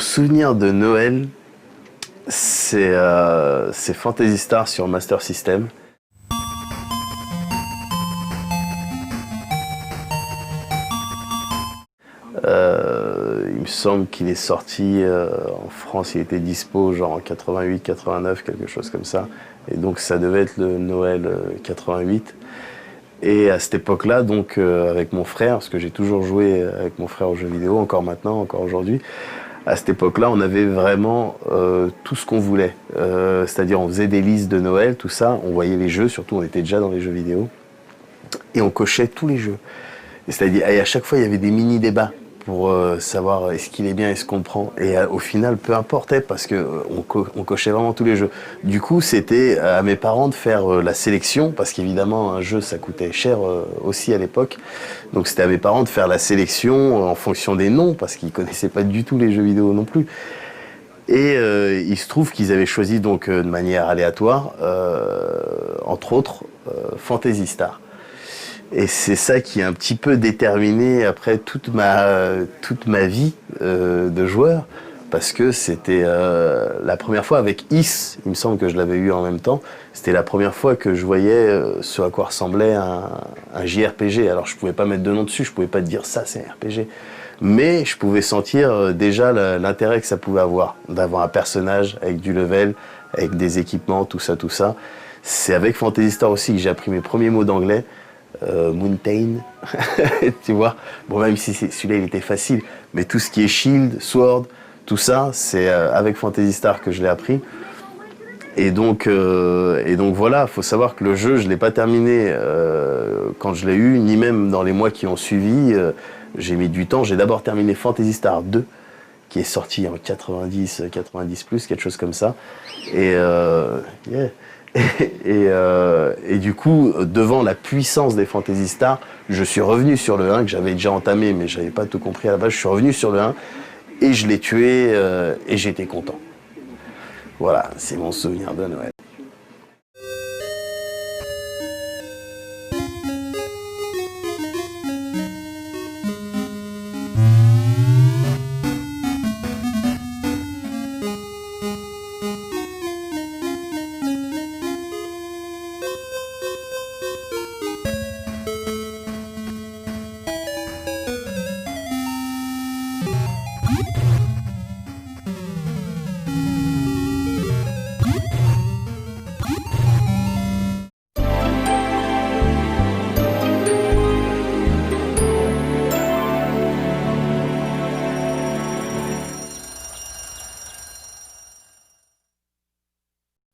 souvenir de Noël, c'est Phantasy Star sur Master System. Il me semble qu'il est sorti en France, il était dispo genre en 88, 89, quelque chose comme ça. Et donc ça devait être le Noël 88. Et à cette époque-là, donc avec mon frère, parce que j'ai toujours joué avec mon frère aux jeux vidéo, encore maintenant, encore aujourd'hui, à cette époque-là, on avait vraiment tout ce qu'on voulait. C'est-à-dire on faisait des listes de Noël, tout ça, on voyait les jeux, surtout on était déjà dans les jeux vidéo, et on cochait tous les jeux. C'est-à-dire, et à chaque fois, il y avait des mini-débats pour savoir est-ce qu'il est bien, est-ce qu'on prend. Et au final, peu importait, parce que on cochait vraiment tous les jeux. Du coup, c'était à mes parents de faire la sélection, parce qu'évidemment, un jeu, ça coûtait cher aussi à l'époque. Donc c'était à mes parents de faire la sélection en fonction des noms, parce qu'ils connaissaient pas du tout les jeux vidéo non plus. Et il se trouve qu'ils avaient choisi donc de manière aléatoire, entre autres, Phantasy Star. Et c'est ça qui a un petit peu déterminé après toute ma vie de joueur, parce que c'était la première fois avec Is, il me semble que je l'avais eu en même temps, c'était la première fois que je voyais ce à quoi ressemblait un JRPG. Alors je pouvais pas mettre de nom dessus, je pouvais pas te dire ça c'est un RPG, mais je pouvais sentir déjà l'intérêt que ça pouvait avoir, d'avoir un personnage avec du level, avec des équipements, tout ça, tout ça. C'est avec Phantasy Star aussi que j'ai appris mes premiers mots d'anglais. Mountain, tu vois. Bon, même si celui-là il était facile, mais tout ce qui est shield, sword, tout ça, c'est avec Phantasy Star que je l'ai appris. Et donc voilà, faut savoir que le jeu, je l'ai pas terminé quand je l'ai eu, ni même dans les mois qui ont suivi. J'ai mis du temps. J'ai d'abord terminé Phantasy Star 2, qui est sorti en 90 plus, quelque chose comme ça. Et yeah. Et du coup, devant la puissance des Phantasy Star, je suis revenu sur le 1 que j'avais déjà entamé, mais j'avais pas tout compris à la base. Je suis revenu sur le 1 et je l'ai tué et j'étais content. Voilà, c'est mon souvenir de Noël.